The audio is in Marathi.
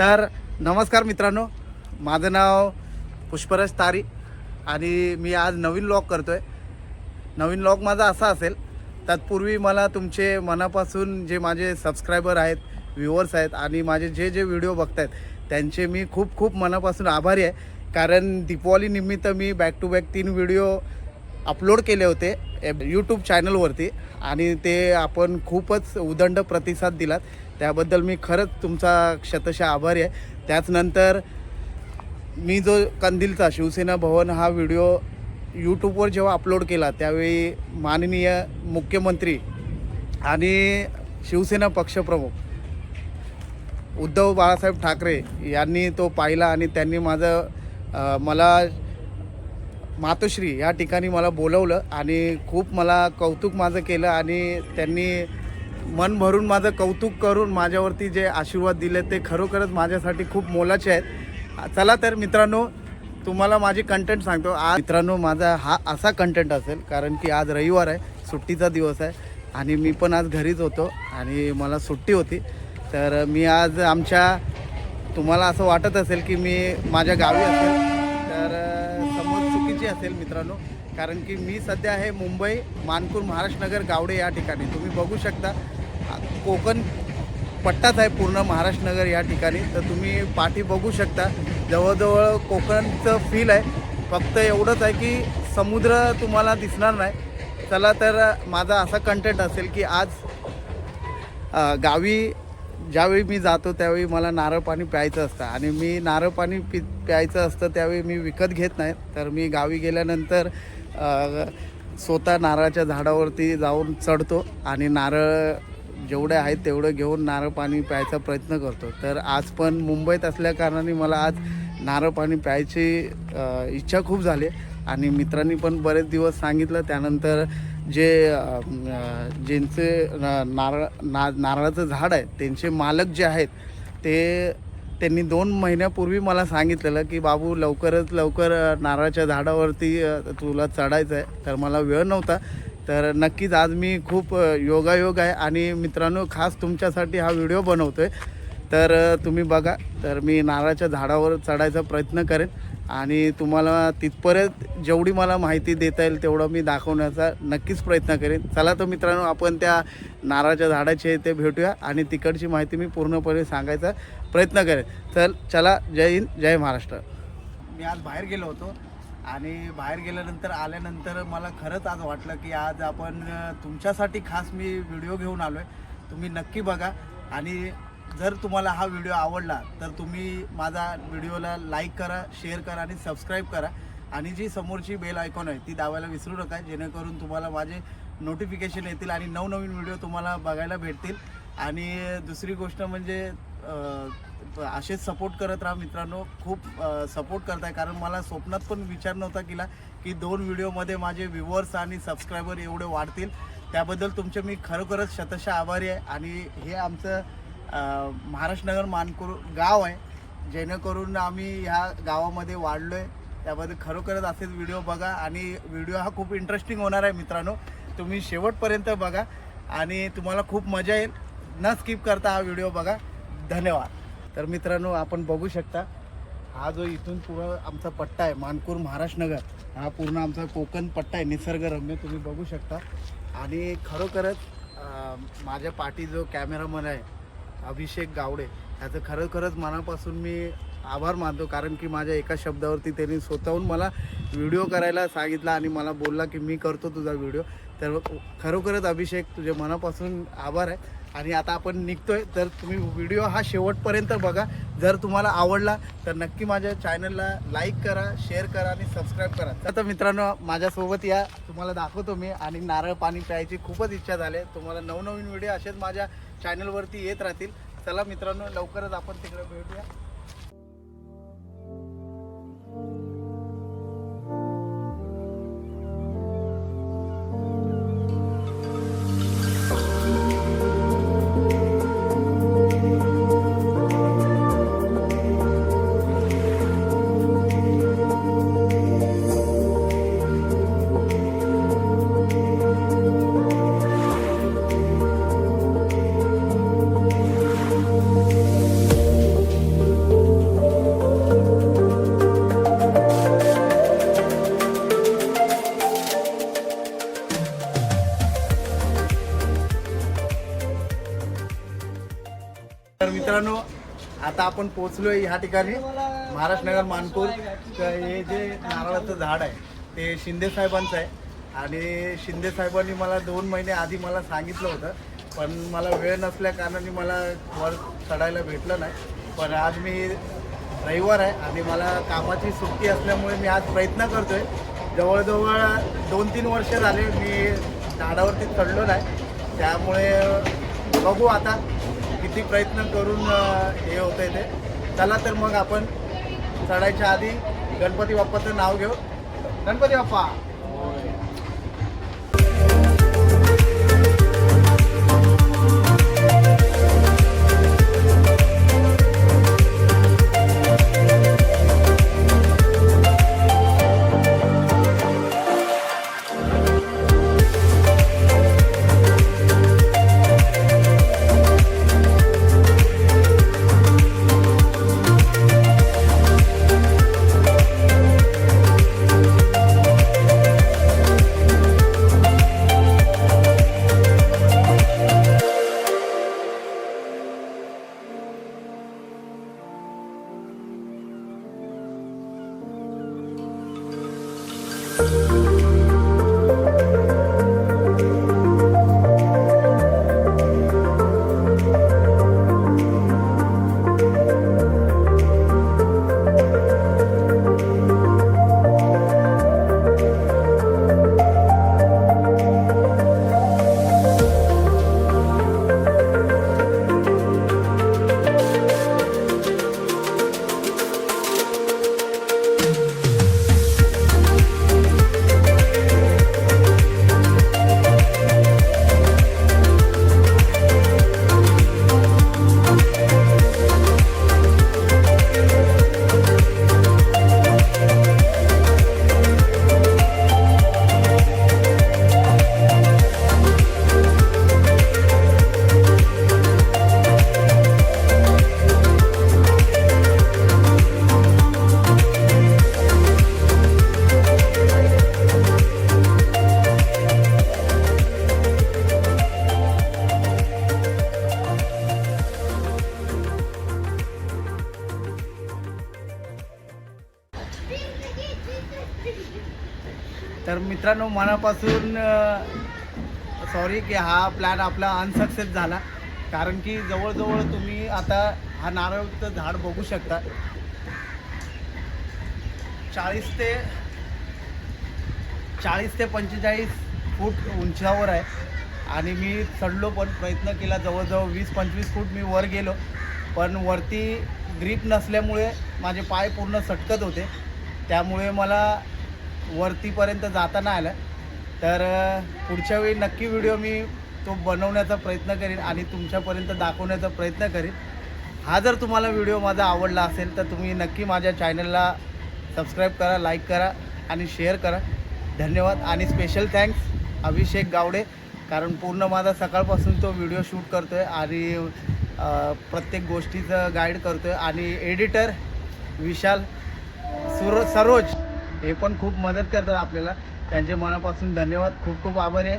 तर नमस्कार मित्रांनो, माझं नाव पुष्पराज तारी आणि मी आज नवीन व्लॉग करतोय। नवीन व्लॉग माझा असा असेल, तत्पूर्वी मला तुमचे मनापासून जे माझे सबस्क्रायबर आहेत, व्ह्यूअर्स आहेत आणि माझे जे व्हिडिओ बघतायत त्यांचे मी खूप खूप मनापासून आभारी आहे। कारण दीपावली निमित्त मी back to back 3 video upload केले होते यूट्यूब चॅनलवरती आणि ते आपण खूपच उदंड प्रतिसाद दिलात, त्याबद्दल मी खरंच तुमचा शतशः आभारी आहे। त्याचनंतर मी जो कंदीलचा शिवसेना भवन हा व्हिडिओ यूट्यूबवर जेव्हा अपलोड केला त्यावेळी माननीय मुख्यमंत्री आणि शिवसेना पक्षप्रमुख उद्धव बाळासाहेब ठाकरे यांनी तो पाहिला आणि त्यांनी मला मातोश्री या ठिकाणी मला बोलवलं आणि खूप मला कौतुक माझं केलं आणि त्यांनी मन भरून माझं कौतुक करून माझ्यावरती जे आशीर्वाद दिले ते खरोखरच माझ्यासाठी खूप मोलाचे आहेत। चला तर मित्रांनो, तुम्हाला माझी कंटेंट सांगतो। आज मित्रांनो माझा हा असा कंटेंट असेल कारण की आज रविवार आहे, सुट्टीचा दिवस आहे आणि मी पण आज घरीच होतो आणि मला सुट्टी होती। तर मी आज तुम्हाला असं वाटत असेल की मी माझ्या गावी असेल, तर समज चुकीची असेल मित्रांनो, कारण की मी सध्या आहे मुंबई मानपूर महाराष्ट्रनगर गावडे या ठिकाणी। तुम्ही बघू शकता कोकण पट्टाच आहे पूर्ण महाराष्ट्रनगर या ठिकाणी। तर तुम्ही पाठी बघू शकता, जवळजवळ कोकणचं फील आहे, फक्त एवढंच आहे की समुद्र तुम्हाला दिसणार नाही। चला तर माझा असा कंटेंट असेल की आज गावी ज्यावेळी मी जातो त्यावेळी मला नारळ पाणी प्यायचं असतं आणि मी नारळ पाणी प्यायचं असतं त्यावेळी मी विकत घेत नाही। तर मी गावी गेल्यानंतर स्वतः नारळाच्या झाडावरती जाऊन चढतो आणि नारळ जेवढे आहेत तेवढं घेऊन नारळ पाणी प्यायचा प्रयत्न करतो। तर आज पण मुंबईत असल्याकारणाने मला आज नारळ पाणी प्यायची इच्छा खूप झाली आणि मित्रांनी पण बरेच दिवस सांगितलं। त्यानंतर ज्यांचे नारळाचं झाड आहे त्यांचे मालक जे आहेत त्यांनी 2 महिन्यापूर्वी मला सांगितलेलं की बाबू लवकरात लवकर नारळाच्या झाडावरती तुला चढायचं आहे। तर मला वेळ नव्हता, तर नक्कीच आज मी खूप योगायोग आहे आणि मित्रांनो खास तुमच्यासाठी हा व्हिडिओ बनवतो आहे। तर तुम्ही बघा, तर मी नारळाच्या झाडावर चढायचा प्रयत्न करेन आणि तुम्हाला तिथपर्यंत जेवढी मला माहिती देता येईल तेवढं मी दाखवण्याचा नक्कीच प्रयत्न करेन। चला तर मित्रांनो, आपण त्या नारळाच्या झाडाचे ते भेटूया आणि तिकडची माहिती मी पूर्णपणे सांगायचा प्रयत्न करेन। चला, जय हिंद, जय महाराष्ट्र। मी आज बाहेर गेलो होतो आणि बाहेर गेल्यानंतर आल्यानंतर मला खरंच आज वाटलं की आज आपण तुमच्यासाठी खास मी व्हिडिओ घेऊन आलो आहे। तुम्ही नक्की बघा आणि जर तुम्हाला हा व्हिडिओ आवडला तर तुम्ही माझा व्हिडिओला लाईक करा, शेअर करा आणि सबस्क्राईब करा आणि जी समोरची बेल आयकॉन आहे ती दाबायला विसरू नका, जेणेकरून तुम्हाला माझे नोटिफिकेशन येतील आणि नवनवीन व्हिडिओ तुम्हाला बघायला भेटतील। आणि दुसरी गोष्ट म्हणजे असेच सपोर्ट करत राहा मित्रांनो, खूप सपोर्ट करताय। कारण मला स्वप्नात पण विचार नव्हता केला की 2 व्हिडिओमध्ये माझे व्ह्यूअर्स आणि सबस्क्रायबर एवढे वाढतील, त्याबद्दल तुमचे मी खरोखरच शतशः आभारी आहे। आणि हे आमचं महाराष्ट्रनगर मानपूर गाव आहे, जेणेकरून आम्ही ह्या गावामध्ये वाढलो आहे, त्याबद्दल खरोखरच असेच व्हिडिओ बघा आणि व्हिडिओ हा खूप इंटरेस्टिंग होणार आहे मित्रांनो। तुम्ही शेवटपर्यंत बघा आणि तुम्हाला खूप मजा येईल, न स्किप करता हा व्हिडिओ बघा। धन्यवाद। तर मित्रांनो, आपण बघू शकता हा जो इथून पूर्ण आमचा पट्टा आहे मानपूर महाराष्ट्रनगर, हा पूर्ण आमचा कोकण पट्टा आहे, निसर्गरम्य तुम्ही बघू शकता। आणि खरोखरच माझ्या पाठी जो कॅमेरामन आहे अभिषेक गावडे, त्याचं खरोखरच मनापासून मी आभार मानतो, कारण की माझ्या एका शब्दावरती त्यांनी स्वतःहून मला व्हिडिओ करायला सांगितला आणि मला बोलला की मी करतो तुझा व्हिडिओ। तर खरोखरच अभिषेक, तुझे मनापासून आभार आहे। आणि आता आपण निघतोय, तर तुम्ही व्हिडिओ हा शेवटपर्यंत बघा। जर तुम्हाला आवडला तर नक्की माझ्या चॅनलला लाईक करा, शेअर करा आणि सबस्क्राईब करा। आता मित्रांनो माझ्यासोबत या, तुम्हाला दाखवतो मी आणि नारळ पाणी प्यायची खूपच इच्छा झाली। तुम्हाला नवनवीन व्हिडिओ असेच माझ्या चॅनलवरती येत राहतील। चला मित्रांनो, लवकरच आपण तिकडे भेटूया। मित्रांनो, आता आपण पोचलोय ह्या ठिकाणी महाराष्ट्र नगर मानपूर. तर हे जे नारळाचं झाड आहे ते शिंदे साहेबांचं आहे आणि शिंदे साहेबांनी मला 2 महिने आधी मला सांगितलं होतं, पण मला वेळ नसल्या कारणाने मला वर चढायला भेटलं नाही. पण आज मी रविवार आहे आणि मला कामाची सुट्टी असल्यामुळे मी आज प्रयत्न करतो आहे. जवळजवळ 2-3 वर्ष झाले मी झाडावरती चढलो नाही, त्यामुळे बघू आता किती प्रयत्न करून हे होतं आहे ते. चला तर मग आपण चढायच्या आधी गणपती बाप्पाचं नाव घेऊ. गणपती बाप्पा. तर मित्रांनो, मनापासून सॉरी की हा प्लॅन आपला अनसक्सेस झाला, कारण की जवळजवळ तुम्ही आता हा नारळाचं झाड बघू शकता. 40 ते 45 फूट उंचावर आहे आणि मी चढलो, पण प्रयत्न केला. जवळजवळ 20-25 फूट मी वर गेलो, पण वरती ग्रीप नसल्यामुळे माझे पाय पूर्ण सटकत होते, त्यामुळे मला वरतीपर्यंत जाता नाही आलं. तर पुढच्या वेळी नक्की व्हिडिओ मी तो बनवण्याचा प्रयत्न करीन आणि तुमच्यापर्यंत दाखवण्याचा प्रयत्न करीन. हा जर तुम्हाला व्हिडिओ माझा आवडला असेल तर तुम्ही नक्की माझ्या चॅनलला सबस्क्राईब करा, लाईक करा आणि शेअर करा. धन्यवाद आणि स्पेशल थँक्स अभिषेक गावडे, कारण पूर्ण माझा सकाळपासून तो व्हिडिओ शूट करतो आहे आणि प्रत्येक गोष्टीचं गाईड करतो आहे. आणि एडिटर विशाल सरोज हे पण खूप मदत करतात आपल्याला. त्यांचे मनापासून धन्यवाद. खूप खूप आभारी आहे.